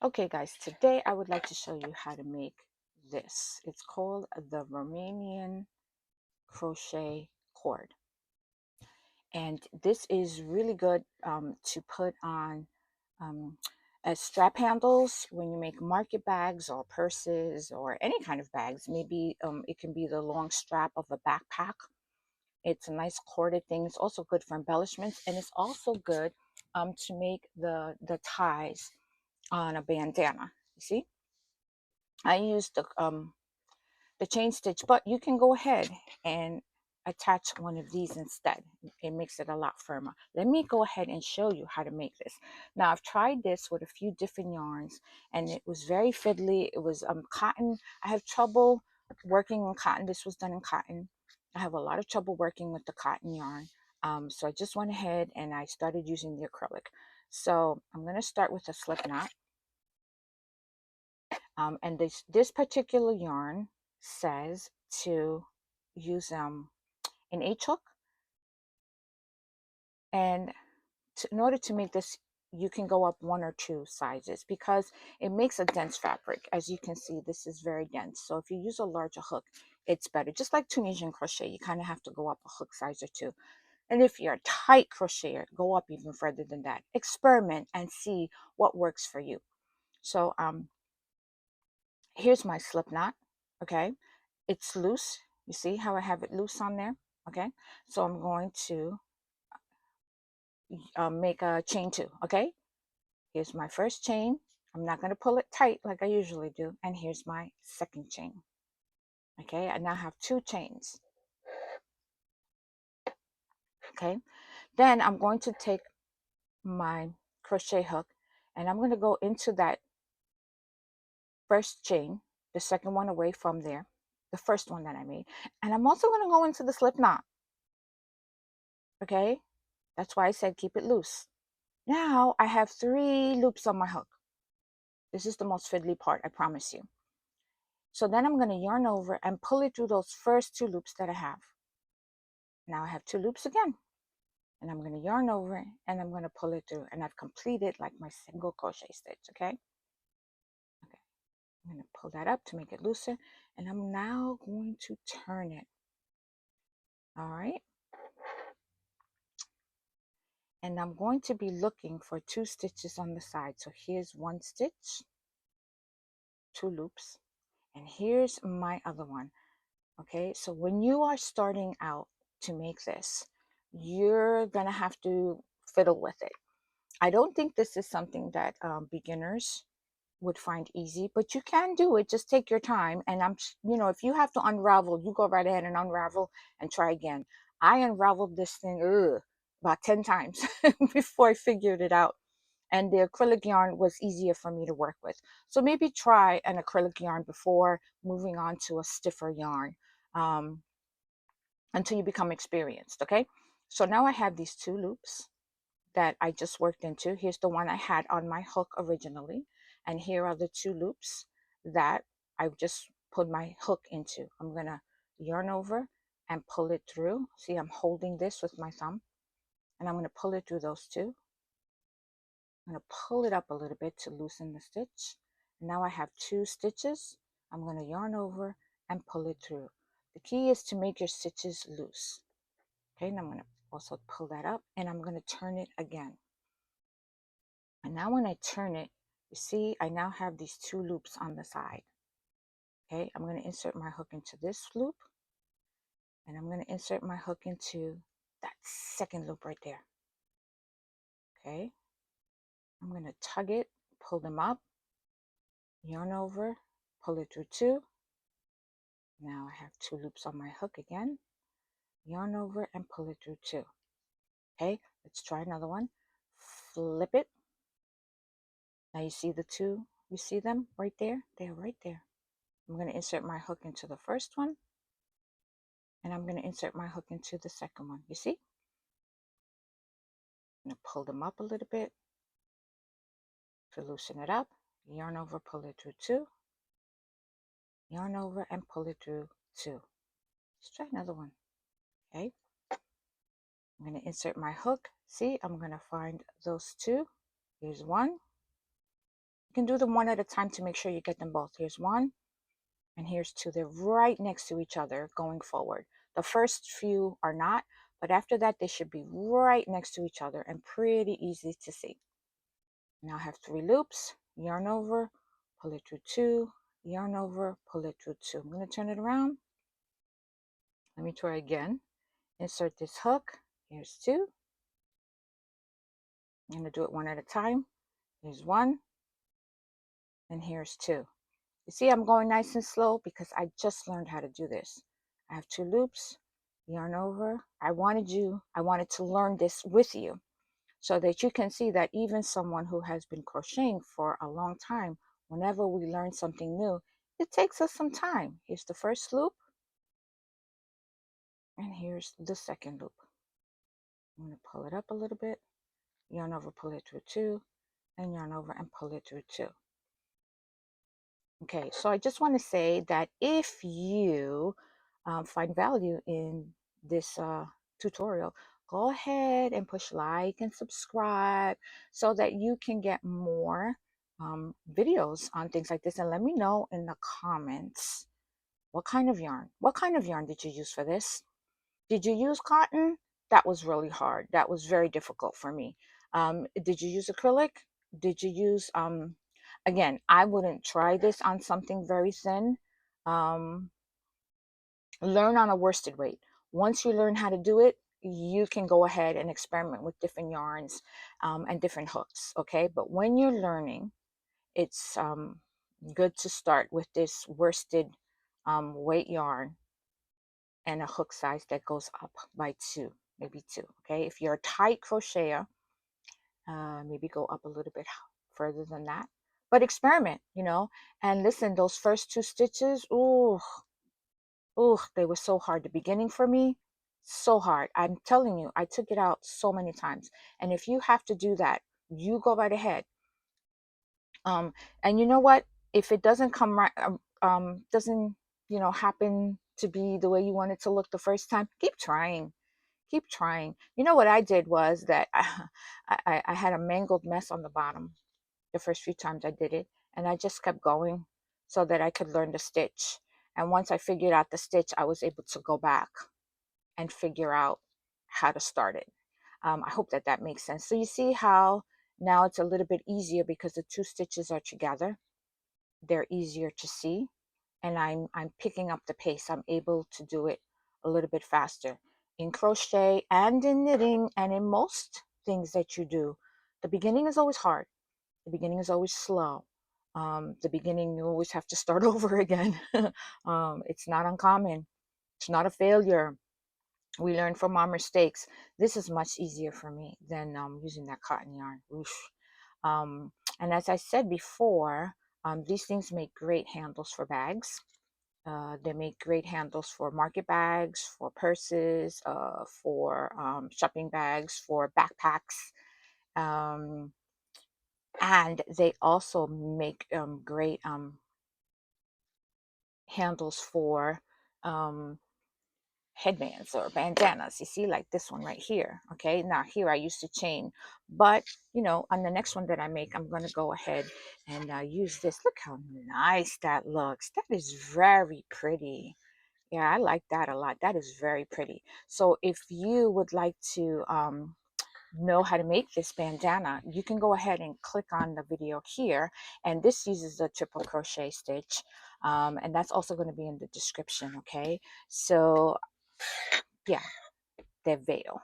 Okay guys, today I would like to show you how to make this. It's called the Romanian crochet cord. And this is really good to put on as strap handles when you make market bags or purses or any kind of bags. Maybe it can be the long strap of a backpack. It's a nice corded thing. It's also good for embellishments, and it's also good to make the ties on a bandana. You see? I use the chain stitch, but you can go ahead and attach one of these instead. It makes it a lot firmer. Let me go ahead and show you how to make this. Now I've tried this with a few different yarns and it was very fiddly. It was cotton. I have trouble working on cotton. This was done in cotton. I have a lot of trouble working with the cotton yarn. So I just went ahead and I started using the acrylic. So I'm going to start with a slip knot. And this particular yarn says to use an H hook, and in order to make this you can go up one or two sizes because it makes a dense fabric. As you can see, this is very dense, so if you use a larger hook it's better. Just like Tunisian crochet, you kind of have to go up a hook size or two. And if you're a tight crocheter, go up even further than that. Experiment and see what works for you. So here's my slip knot. Okay, it's loose. You see how I have it loose on there? Okay, so I'm going to make a chain two. Okay, here's my first chain. I'm not going to pull it tight like I usually do. And here's my second chain. Okay, I now have two chains. Okay, then I'm going to take my crochet hook and I'm going to go into that first chain, the second one away from there, the first one that I made. And I'm also going to go into the slip knot. Okay, that's why I said keep it loose. Now I have 3 loops on my hook. This is the most fiddly part, I promise you. So then I'm going to yarn over and pull it through those first 2 loops that I have. Now I have 2 loops again. And I'm going to yarn over and I'm going to pull it through. And I've completed like my single crochet stitch, okay? Okay. I'm going to pull that up to make it looser. And I'm now going to turn it. All right. And I'm going to be looking for 2 stitches on the side. So here's 1 stitch, 2 loops, and here's my other one. Okay, so when you are starting out to make this, you're gonna have to fiddle with it. I don't think this is something that beginners would find easy, but you can do it. Just take your time. And if you have to unravel, you go right ahead and unravel and try again. I unraveled this thing about 10 times before I figured it out. And the acrylic yarn was easier for me to work with. So maybe try an acrylic yarn before moving on to a stiffer yarn until you become experienced, okay? So now I have these 2 loops that I just worked into. Here's the one I had on my hook originally. And here are the 2 loops that I just put my hook into. I'm going to yarn over and pull it through. See, I'm holding this with my thumb. And I'm going to pull it through those 2. I'm going to pull it up a little bit to loosen the stitch. And now I have 2 stitches. I'm going to yarn over and pull it through. The key is to make your stitches loose. Okay, and I'm going to also pull that up and I'm going to turn it again. And now when I turn it, you see I now have these 2 loops on the side. Okay, I'm going to insert my hook into this loop and I'm going to insert my hook into that second loop right there. Okay, I'm going to tug it, pull them up, yarn over, pull it through 2. Now I have 2 loops on my hook again, yarn over and pull it through 2. Okay, let's try another one. Flip it. Now you see the 2, you see them right there? They're right there. I'm going to insert my hook into the first one and I'm going to insert my hook into the second one. You see? I'm going to pull them up a little bit to loosen it up. Yarn over, pull it through 2. Yarn over and pull it through 2. Let's try another one. Okay. I'm going to insert my hook. See, I'm going to find those 2. Here's 1. can do them one at a time to make sure you get them both. Here's one, and here's two. They're right next to each other going forward. The first few are not, but after that, they should be right next to each other and pretty easy to see. Now I have 3 loops, yarn over, pull it through 2, yarn over, pull it through 2. I'm going to turn it around. Let me try again. Insert this hook. Here's 2. I'm going to do it one at a time. Here's 1, and here's 2. You see, I'm going nice and slow because I just learned how to do this. I have 2 loops, yarn over. I wanted to learn this with you so that you can see that even someone who has been crocheting for a long time, whenever we learn something new, it takes us some time. Here's the first loop, and here's the second loop. I'm going to pull it up a little bit, yarn over, pull it through 2, and yarn over and pull it through 2. Okay, so I just want to say that if you find value in this tutorial, go ahead and push like and subscribe so that you can get more videos on things like this. And let me know in the comments what kind of yarn did you use for this? Did you use cotton? That was really hard. That was very difficult for me. Did you use acrylic? Did you use, again, I wouldn't try this on something very thin. Learn on a worsted weight. Once you learn how to do it, you can go ahead and experiment with different yarns and different hooks, okay? But when you're learning, it's good to start with this worsted weight yarn and a hook size that goes up by 2, maybe 2, okay? If you're a tight crocheter, maybe go up a little bit further than that. But experiment, and listen, those first 2 stitches, ooh, they were so hard. The beginning for me, so hard. I'm telling you, I took it out so many times. And if you have to do that, you go right ahead. And you know what? If it doesn't come right, doesn't, happen to be the way you want it to look the first time, keep trying. Keep trying. You know what I did was that I had a mangled mess on the bottom the first few times I did it, and I just kept going so that I could learn the stitch. And once I figured out the stitch, I was able to go back and figure out how to start it. I hope that that makes sense. So you see how now it's a little bit easier because the 2 stitches are together. They're easier to see, and I'm picking up the pace. I'm able to do it a little bit faster. In crochet and in knitting and in most things that you do, the beginning is always hard. The beginning is always slow. The beginning, you always have to start over again. It's not uncommon. It's not a failure. We learn from our mistakes. This is much easier for me than using that cotton yarn. Um, and as I said before, these things make great handles for bags. They make great handles for market bags, for purses, for shopping bags, for backpacks. And they also make great handles for headbands or bandanas. You see, like this one right here. Okay, now here I used to chain, but on the next one that I make, I'm going to go ahead and use this. Look how nice that looks. That is very pretty. Yeah, I like that a lot. That is very pretty. So if you would like to know how to make this bandana, you can go ahead and click on the video here, and this uses a triple crochet stitch, and that's also going to be in the description. Okay, so yeah, the veil.